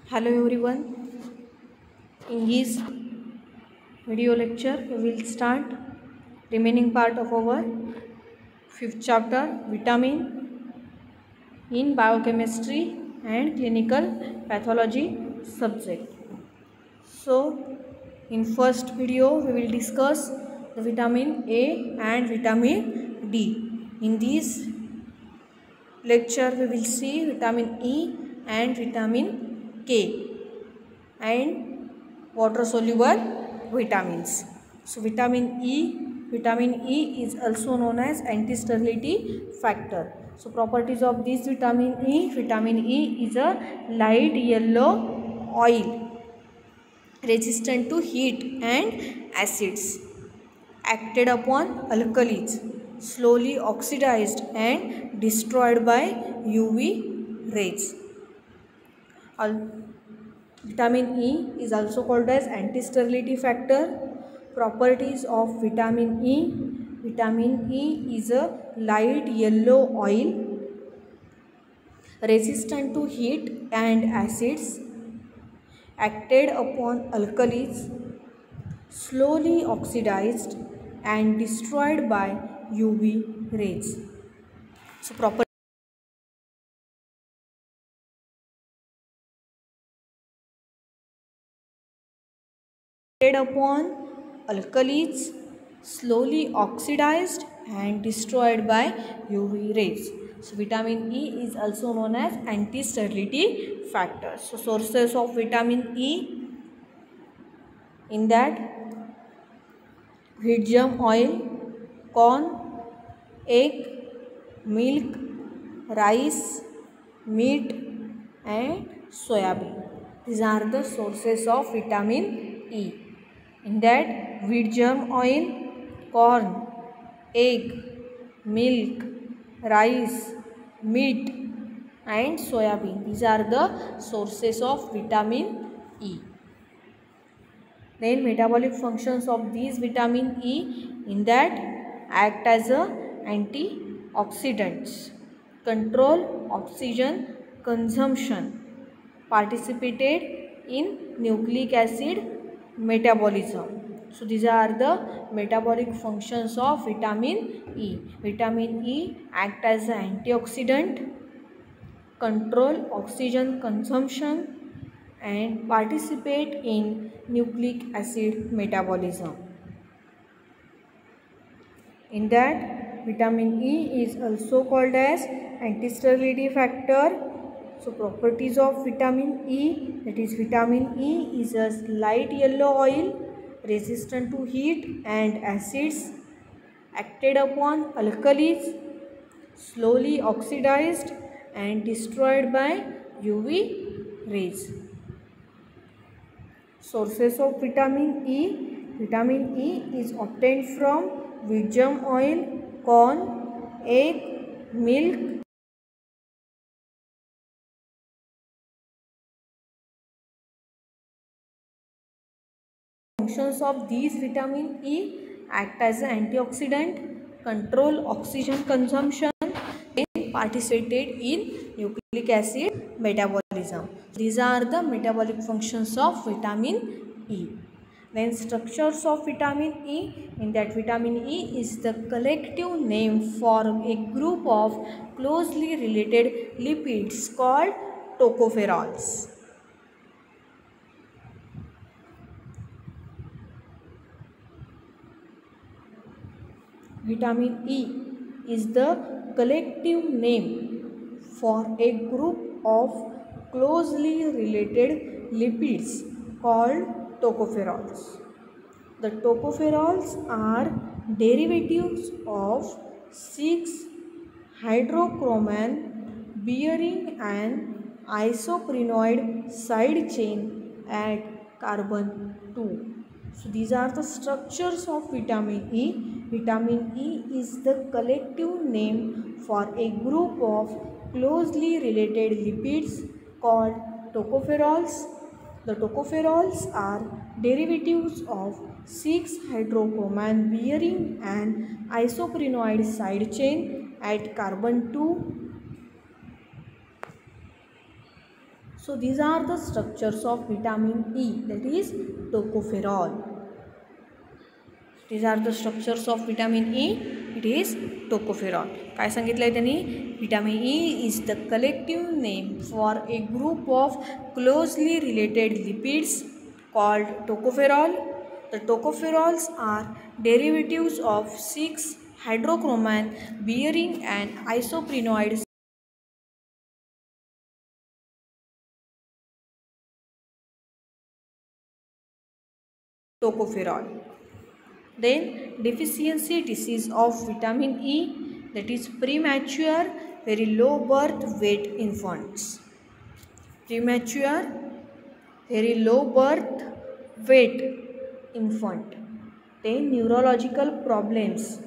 Hello everyone. In this video lecture, we will start remaining part of our fifth chapter, vitamin in biochemistry and clinical pathology subject. So, in first video, we will discuss the vitamin A and vitamin D. In this lecture, we will see vitamin E and vitamin K and water soluble vitamins. So vitamin E is also known as anti-sterility factor. So properties of this vitamin E is a light yellow oil resistant to heat and acids, acted upon alkalis, slowly oxidized and destroyed by UV rays. Vitamin E is also called as anti-sterility factor. Properties of vitamin E. Vitamin E is a light yellow oil resistant to heat and acids, acted upon alkalis, slowly oxidized and destroyed by UV rays. So proper upon alkalis, slowly oxidized and destroyed by UV rays. So vitamin E is also known as anti-sterility factor. So sources of vitamin E, in that wheat germ oil, corn, egg, milk, rice, meat and soybean. These are the sources of vitamin E. In that wheat germ oil, corn, egg, milk, rice, meat and soybean. These are the sources of vitamin E. Then metabolic functions of these vitamin E, in that act as a antioxidants, control oxygen consumption, participated in nucleic acid metabolism. So these are the metabolic functions of vitamin E. Vitamin E act as an antioxidant, control oxygen consumption and participate in nucleic acid metabolism. In that vitamin E is also called as anti-sterility factor. So properties of vitamin E, that is vitamin E is a light yellow oil resistant to heat and acids, acted upon alkalis, slowly oxidized and destroyed by UV rays. Sources of vitamin E. Vitamin E is obtained from wheat germ oil, corn, egg, milk. Functions of these vitamin E: act as an antioxidant, control oxygen consumption, and participate in nucleic acid metabolism. These are the metabolic functions of vitamin E. Then structures of vitamin E, in that vitamin E is the collective name for a group of closely related lipids called tocopherols. Vitamin E is the collective name for a group of closely related lipids called tocopherols. The tocopherols are derivatives of 6-hydrochromane bearing an isoprenoid side chain at carbon 2. So these are the structures of vitamin E. Vitamin E is the collective name for a group of closely related lipids called tocopherols. The tocopherols are derivatives of 6-hydrochromane bearing an isoprenoid side chain at carbon 2. So these are the structures of vitamin E, that is tocopherol. These are the structures of vitamin E, it is tocopherol. काय सांगितलं आहे त्यांनी? Vitamin E is the collective name for a group of closely related lipids called tocopherol. The tocopherols are derivatives of 6-hydrochromane bearing an isoprenoid tocopherol. Then deficiency disease of vitamin E, that is premature very low birth weight infants. Premature very low birth weight infant. Then neurological problems.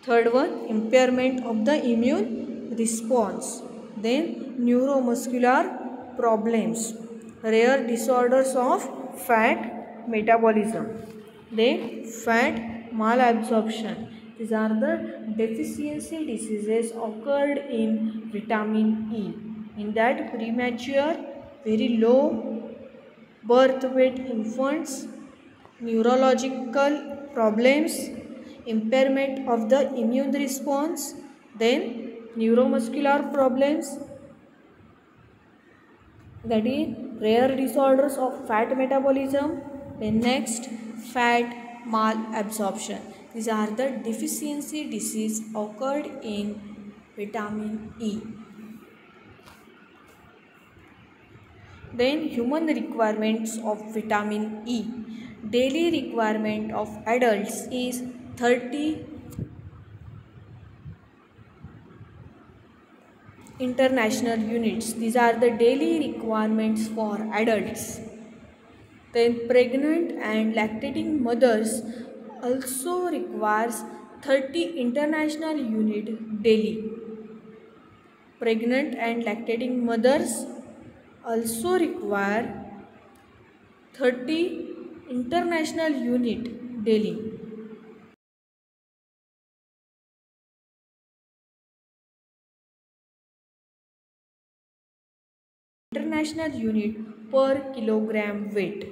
Third one, impairment of the immune response. Then neuromuscular problems, rare disorders of fat metabolism, then fat malabsorption. These are the deficiency diseases occurred in vitamin E. In that, premature very low birth weight infants, neurological problems, impairment of the immune response, then neuromuscular problems, that is rare disorders of fat metabolism, then next fat malabsorption. These are the deficiency disease occurred in vitamin E. Then human requirements of vitamin E. Daily requirement of adults is 30 international units. These are the daily requirements for adults. Then pregnant and lactating mothers also requires 30 international unit daily. Pregnant and lactating mothers also require 30 international unit daily. International unit per kilogram weight.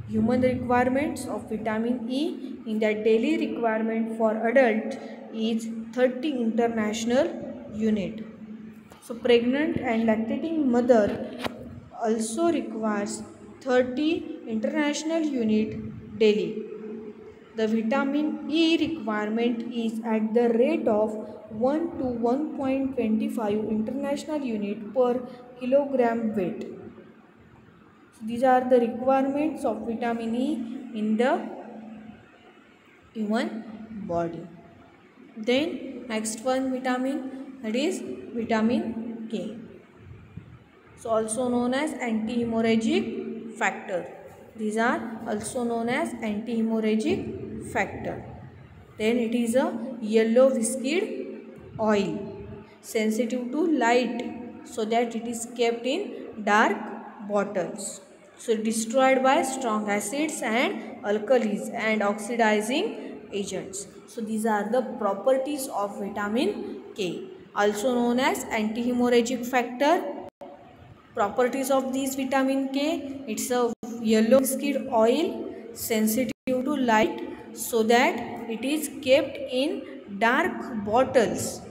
Human requirements of vitamin E in that daily requirement for adult is 30 international unit. So pregnant and lactating mother also requires 30 international unit daily. The vitamin E requirement is at the rate of 1 to 1.25 international unit per kilogram weight. So these are the requirements of vitamin E in the human body. Then next one vitamin, that is vitamin K. So also known as anti-hemorrhagic factor. These are also known as anti-hemorrhagic factor. Then it is a yellow viscid oil, sensitive to light, so that it is kept in dark bottles. So destroyed by strong acids and alkalis and oxidizing agents. So these are the properties of vitamin K, also known as anti-hemorrhagic factor. Properties of this vitamin K, it's a yellow viscid oil, sensitive to light, so that it is kept in dark bottles,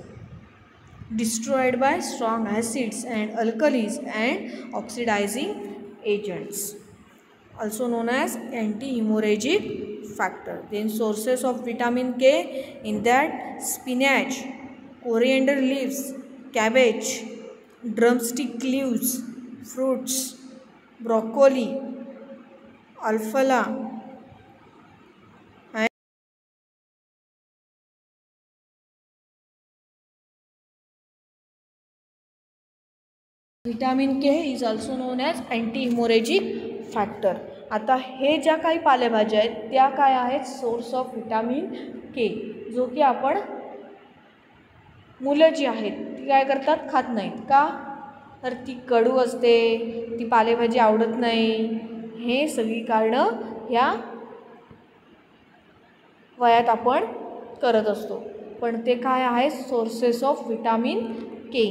destroyed by strong acids and alkalis and oxidizing agents, also known as anti-hemorrhagic factor. Then sources of vitamin K, in that spinach, coriander leaves, cabbage, drumstick leaves, fruits, broccoli, alfalfa, and vitamin K is also known as anti-hemorrhagic factor. आता हे ज्या काही पालेभाज्या आहेत त्या काय आहेत? Source of vitamin के, जो की आपण मुलं जी आहेत ती काय करतात? खात नाहीत. का? तर ती कडू असते, ती पालेभाजी आवडत नाही. हे सगळी कारणं ह्या वयात आपण करत असतो. पण ते काय आहे, सोर्सेस ऑफ व्हिटॅमिन के.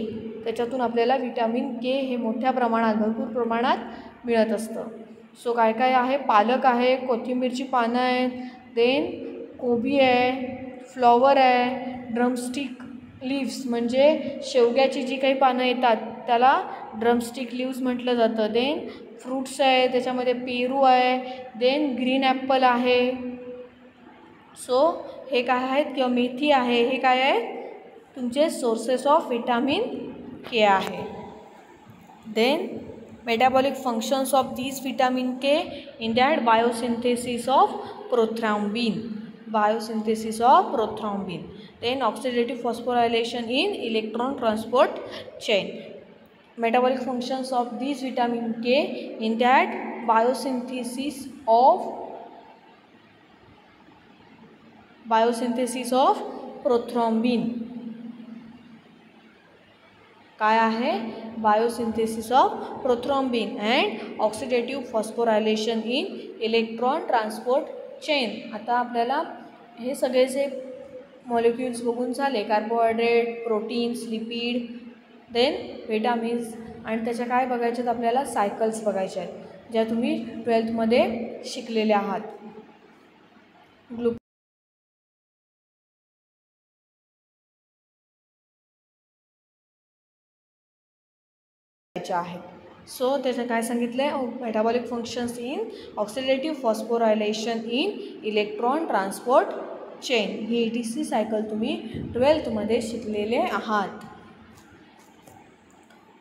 त्याच्यातून आपल्याला व्हिटॅमिन के हे मोठ्या प्रमाणात, भरपूर प्रमाणात मिळत असतं. सो काय काय आहे, पालक आहे, कोथिंबीरची पानं आहेत, देन कोबी आहे, फ्लॉवर आहे, ड्रमस्टिक लिव्स म्हणजे शेवग्याची जी काही पानं येतात त्याला ड्रमस्टिक लिव्स म्हटलं जातं. देन फ्रूट्स आहे, त्याच्यामध्ये पेरू आहे, देन ग्रीन ॲपल आहे. सो हे काय आहेत, किंवा मेथी आहे, हे काय आहेत तुमचे सोर्सेस ऑफ व्हिटॅमिन के आहे. Then metabolic functions of these vitamin K in that biosynthesis of prothrombin. Then oxidative phosphorylation in electron transport chain. Metabolic functions of these vitamin K in that biosynthesis of prothrombin. काय आहे, biosynthesis of prothrombin and oxidative phosphorylation in electron transport chain. आता आपल्याला हे सगळे जे molecules बघून झाले, carbohydrate, proteins, lipid, then vitamins, आणि त्याच्या काय बघायचे आहेत आपल्याला, सायकल्स बघायच्या आहेत, ज्या तुम्ही 12th शिकलेल्या आहात. आहेत. सो त्याचं काय सांगितलं आहे, metabolic functions in oxidative phosphorylation in electron transport chain. ही ETC सायकल तुम्ही 12th शिकलेले आहात.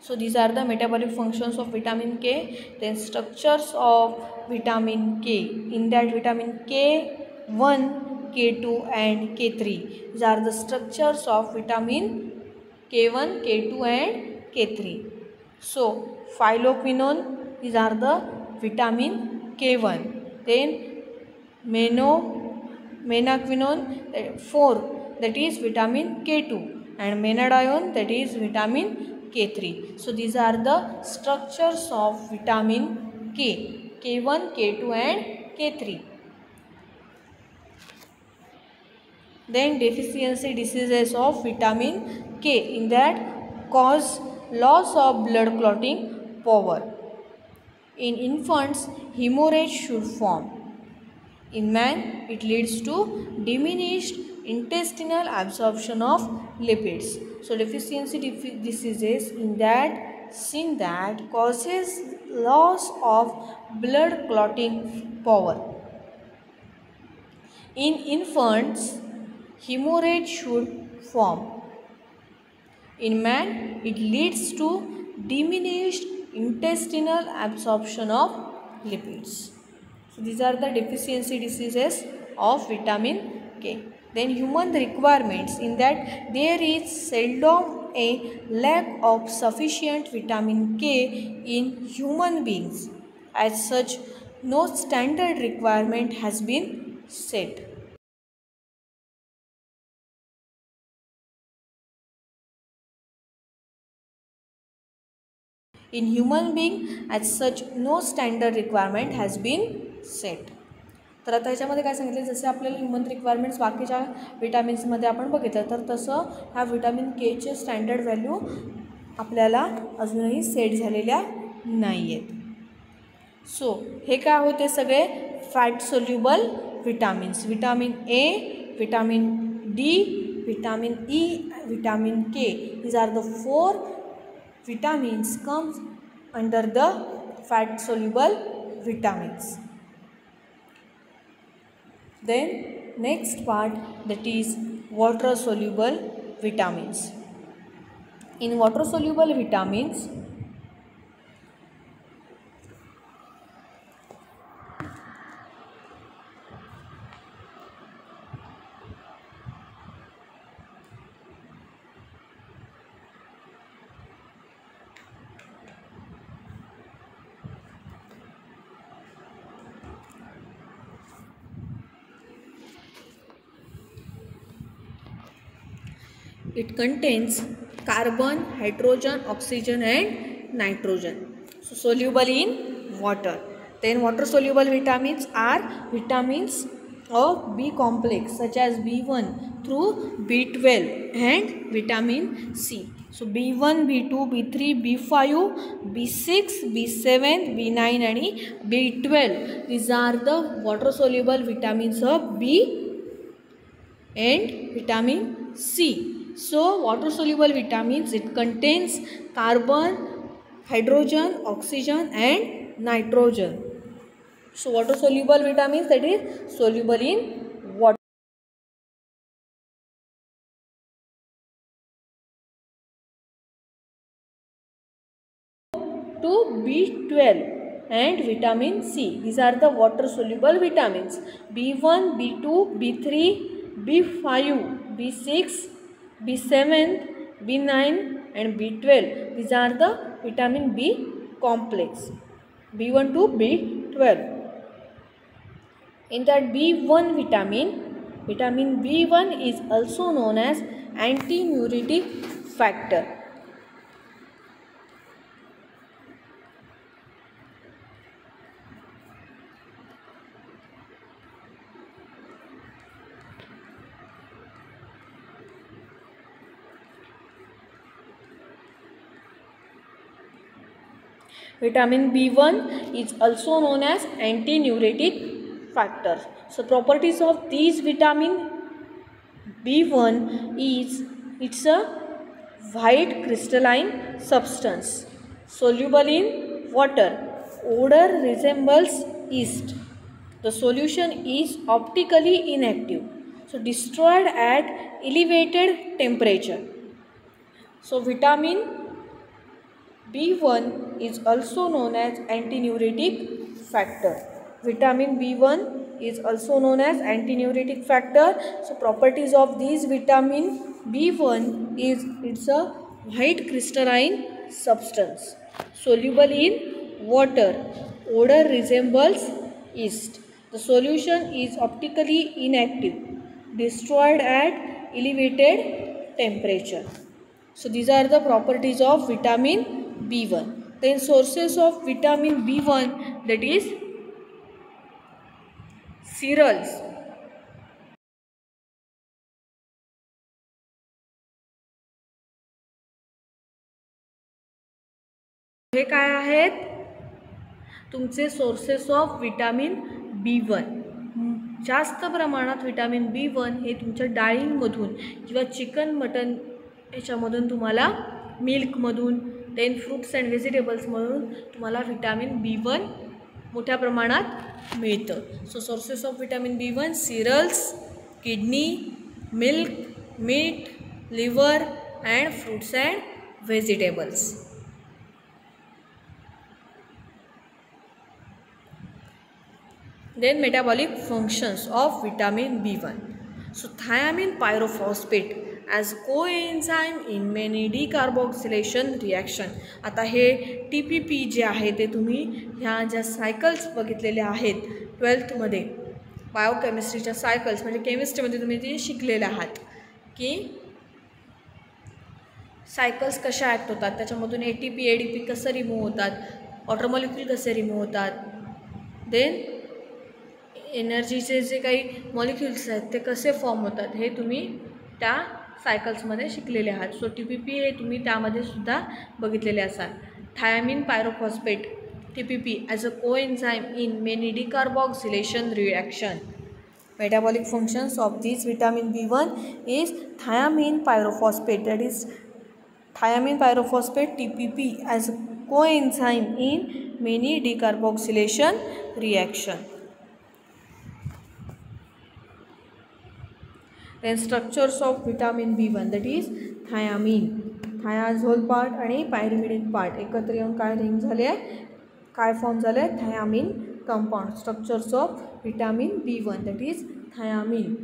So these are the metabolic functions of vitamin K. Then structures of vitamin K. In that vitamin K1, K2 and K3. These are the structures of vitamin K1, K2 and K3. So phyloquinone, these are the vitamin K1. Then menaquinone 4, that is vitamin K2, and menadione, that is vitamin K3. So these are the structures of vitamin K, K1, K2 and K3. Then deficiency diseases of vitamin K, in that cause loss of blood clotting power. In infants, hemorrhage should form. In man, it leads to diminished intestinal absorption of lipids. So deficiency diseases in that causes loss of blood clotting power. In infants, hemorrhage should form. In man, it leads to diminished intestinal absorption of lipids. So these are the deficiency diseases of vitamin K. Then human requirements, in that there is seldom a lack of sufficient vitamin K in human beings. As such, no standard requirement has been set. In human being, as such, no standard requirement has been set. तर आता ह्याच्यामध्ये काय सांगितलं, जसे आपल्याला human requirements बाकीच्या विटॅमिन्समध्ये आपण बघितलं, तर तसं ह्या व्हिटॅमिन केचे स्टँडर्ड व्हॅल्यू आपल्याला अजूनही सेट झालेल्या नाही आहेत. सो हे काय होते, सगळे fat soluble vitamins. Vitamin A, vitamin D, vitamin E, vitamin K. These are the 4 vitamins comes under the fat soluble vitamins. Then next part, that is water soluble vitamins. In water soluble vitamins, it contains carbon, hydrogen, oxygen and nitrogen. So soluble in water. Then water soluble vitamins are vitamins of B complex such as B1, through B12 and vitamin C. So B1, B2, B3, B5, B6, B7, B9 and B12. These are the water soluble vitamins of B and vitamin C. So water soluble vitamins, it contains carbon, hydrogen, oxygen and nitrogen. So water soluble vitamins, that is soluble in water. To B12 and vitamin C. These are the water soluble vitamins. B1, B2, B3, B5, B6, B7, B9 and B12. These are the vitamin B complex. B1 to B12. In that B1 vitamin B1 is also known as antinuretic factor. Vitamin B1 is also known as antinuretic factor. So properties of these vitamin B1 is, it's a white crystalline substance, soluble in water, odor resembles yeast. The solution is optically inactive, so destroyed at elevated temperature. So vitamin B1 is also known as antinuretic factor. Vitamin B1 is also known as antinuretic factor. So properties of these vitamin B1 is, it's a white crystalline substance, soluble in water, odor resembles yeast. The solution is optically inactive, destroyed at elevated temperature. So these are the properties of vitamin B1. Then sources of vitamin B1, that is cereals. हे काय आहेत तुमचे sources of vitamin B1. जास्त प्रमाणात vitamin B1 हे तुमच्या डाळींमधून किंवा chicken mutton याच्यामधून तुम्हाला मिल्कमधून, देन फ्रूट्स अँड व्हेजिटेबल्समधून तुम्हाला विटामिन B1 मोठ्या प्रमाणात मिळतं. So sources of vitamin B1, cereals, kidney, milk, meat, liver and fruits and vegetables. Then metabolic functions of vitamin B1. So thiamine pyrophosphate as coenzyme in many decarboxylation reaction. आता हे TPP जे आहे ते तुम्ही ह्या ज्या cycles बघितलेल्या आहेत 12th मध्ये बायोकेमिस्ट्रीच्या cycles म्हणजे केमिस्ट्रीमध्ये तुम्ही ते शिकलेले आहात की सायकल्स कशा ॲक्ट होतात, त्याच्यामधून ATP ADP कसं रिमूव्ह होतात, वॉटर मॉलिक्यूल कसे रिमूव्ह होतात, देन एनर्जीचे जे काही मॉलिक्युल्स आहेत ते कसे फॉर्म होतात हे तुम्ही त्या सायकल्समध्ये शिकलेले आहात. सो TPP हे तुम्ही त्यामध्ये सुद्धा बघितलेले असाल. Thiamine pyrophosphate TPP as a coenzyme in many decarboxylation reaction. Metabolic functions of this vitamin B1 is thiamine pyrophosphate, that is thiamine pyrophosphate TPP as a coenzyme in many decarboxylation reaction. Then structures of vitamin B1, that is thiamine, thiazole part आणि pyrimidine part एकत्र येऊन काय ring झाले आहे, काय form झाले आहे, thiamine compound. Structures of vitamin B1, that is thiamine.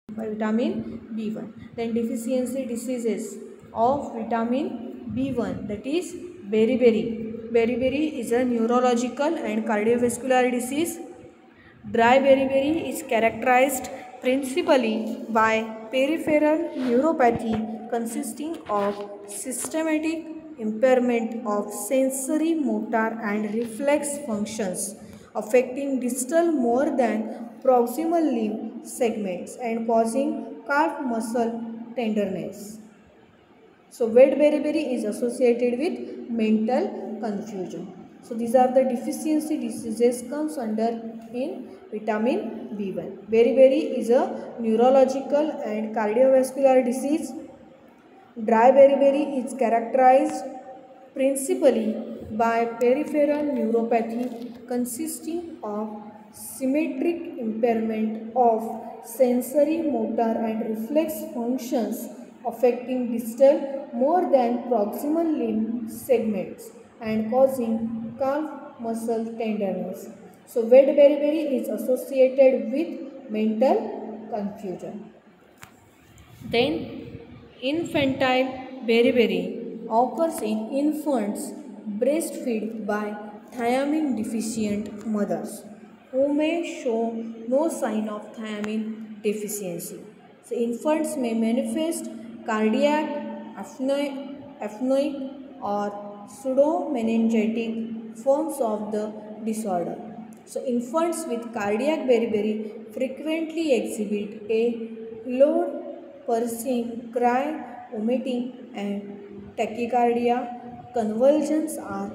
Vitamin B1. Then deficiency diseases of vitamin B1, that is beriberi. Beriberi is a neurological and cardiovascular disease. Dry beriberi is characterized principally by peripheral neuropathy consisting of systematic impairment of sensory, motor and reflex functions affecting distal more than proximal limb segments and causing calf muscle tenderness. So wet beriberi is associated with mental confusion. So these are the deficiency diseases comes under in vitamin B1. Beriberi is a neurological and cardiovascular disease. Dry beriberi is characterized principally by peripheral neuropathy consisting of symmetric impairment of sensory, motor and reflex functions affecting distal more than proximal limb segments and causing calf muscle tenderness. So wet beriberi is associated with mental confusion. Then infantile beriberi occurs in infants breastfed by thiamine deficient mothers who may show no sign of thiamine deficiency. So infants may manifest cardiac, apnoic or pseudomeningitic forms of the disorder. So infants with cardiac beriberi frequently exhibit a loud pursuing, cry, vomiting and tachycardia. Convulsions are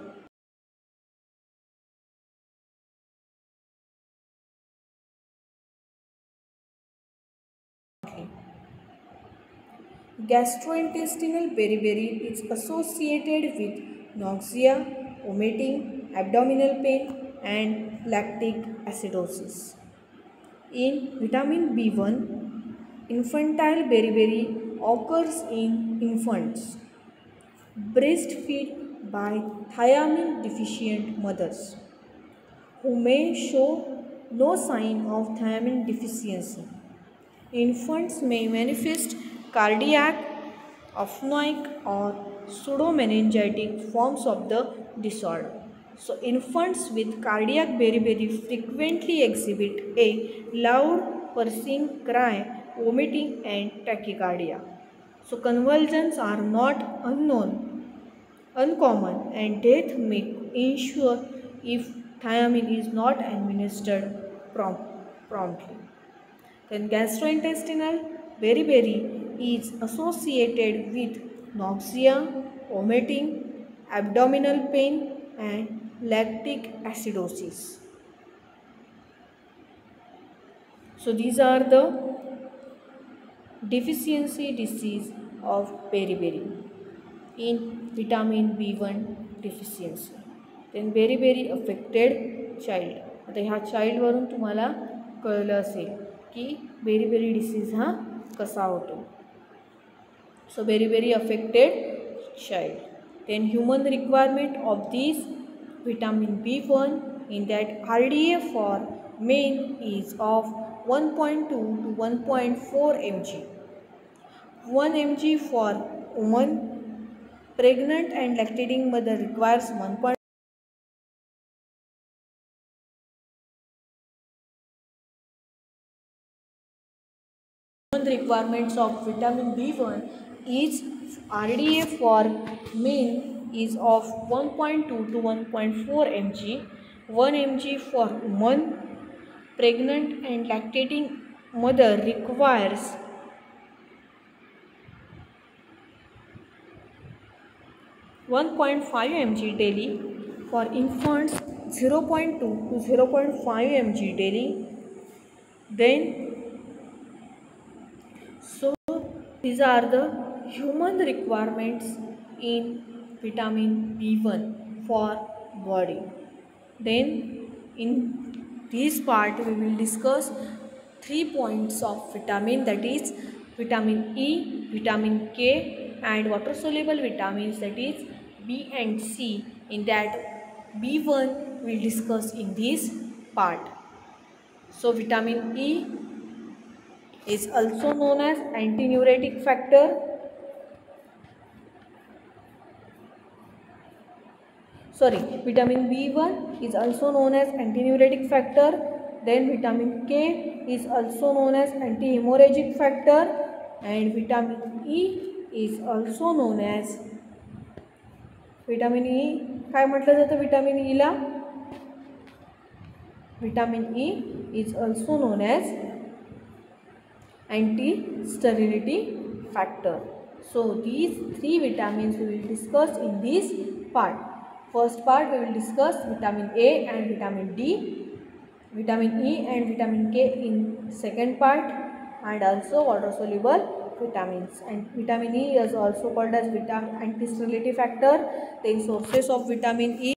gastrointestinal beriberi is associated with nausea, vomiting, abdominal pain and lactic acidosis. In vitamin B1, infantile beriberi occurs in infants breastfed by thiamine deficient mothers who may show no sign of thiamine deficiency. Infants may manifest cardiac, apnoic or pseudomeningitic forms of the disorder. So infants with cardiac beriberi frequently exhibit a loud pursuing cry, vomiting and tachycardia. So convulsions are not uncommon and death may ensue if thiamine is not administered promptly. Then gastrointestinal beriberi is associated with nausea, vomiting, abdominal pain and lactic acidosis. So these are the deficiency disease of beriberi in vitamin B1 deficiency. Then beriberi affected child. आता ह्या चाइल्डवरून तुम्हाला कळलं असेल की beriberi disease हा कसा होतो. So beriberi affected child. Then human requirement of this vitamin B1 in that RDA for men is of 1.2 to 1.4 mg. 1 mg for woman. Pregnant and lactating mother requires 1. Requirements of vitamin B1 is RDA for men is of 1.2 to 1.4 mg, 1 mg for woman. Pregnant and lactating mother requires 1.5 mg daily. For infants 0.2 to 0.5 mg daily. Then these are the human requirements in vitamin B1 for body. Then in this part we will discuss 3 points of vitamin, that is vitamin E, vitamin K and water soluble vitamins, that is B and C. In that B1 we will discuss in this part. So vitamin E is also known as antidiuretic factor. Vitamin B1 is also known as antidiuretic factor. Then vitamin K is also known as antihemorrhagic factor and vitamin E is also known as vitamin E काय म्हटलं जातं vitamin ईला? Vitamin E is also known as anti-sterility factor. So these three vitamins we will discuss in this part. First part we will discuss vitamin A and vitamin D, vitamin E and vitamin K in second part, and also water soluble vitamins. And vitamin E is also called as anti-sterility factor. Then sources of vitamin E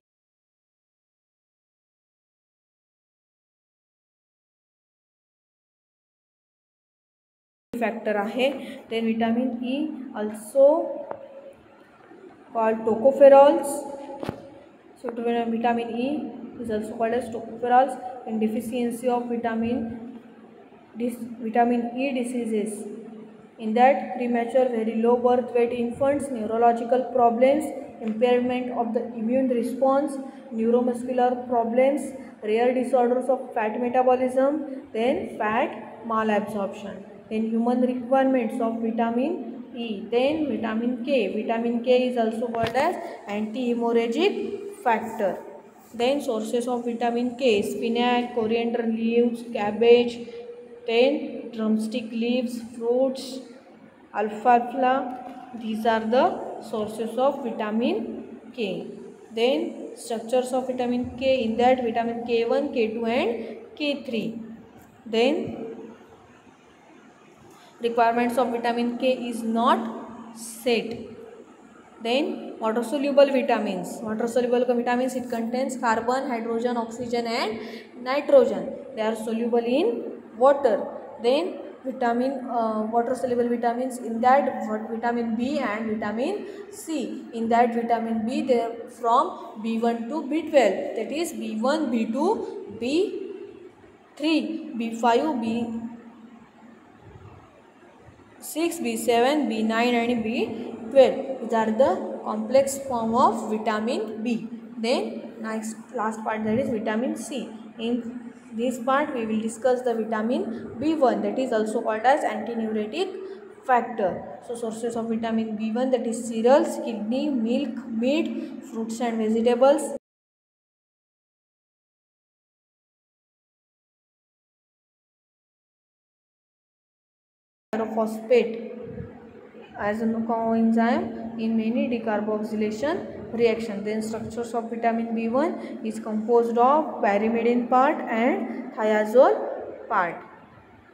factor आहे. Then vitamin E also called tocopherols. So vitamin E is also called as tocopherols. In deficiency of vitamin E diseases, in that premature very low birth weight infants, neurological problems, impairment of the immune response, neuromuscular problems, rare disorders of fat metabolism, then fat malabsorption. Then human requirements of vitamin E. Then vitamin K. Vitamin K is also called as anti-hemorrhagic factor. Then sources of vitamin K: spinach, coriander leaves, cabbage, then drumstick leaves, fruits, alfalfa. These are the sources of vitamin K. Then structures of vitamin K, in that vitamin K1, K2 and K3. Then requirements of vitamin K is not set. Then water soluble vitamins. Water soluble vitamins, it contains carbon, hydrogen, oxygen and nitrogen. They are soluble in water. Then water soluble vitamins, in that vitamin B and vitamin C. In that vitamin B, they are from B1 to B12, that is B1, B2, B3, B5, B6, B7, B9 and B12. These are the complex form of vitamin B. Then last part, that is vitamin C. In this part we will discuss the vitamin B1, that is also called as antidiuretic factor. So sources of vitamin B1, that is cereals, kidney, milk, meat, fruits and vegetables. Pyrophosphate as a coenzyme in many decarboxylation reaction. Then structures of vitamin B1 is composed of pyrimidine part and thiazole part.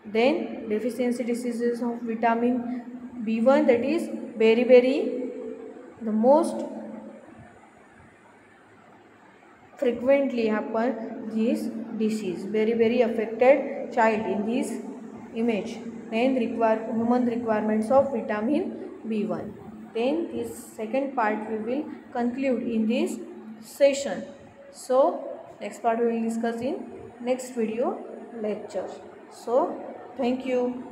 Then deficiency diseases of vitamin B1, that is beriberi, the most frequently happen this disease. Beriberi affected child in this image. Then human requirements of vitamin B1. Then this second part we will conclude in this session. So next part we will discuss in next video lecture. So thank you.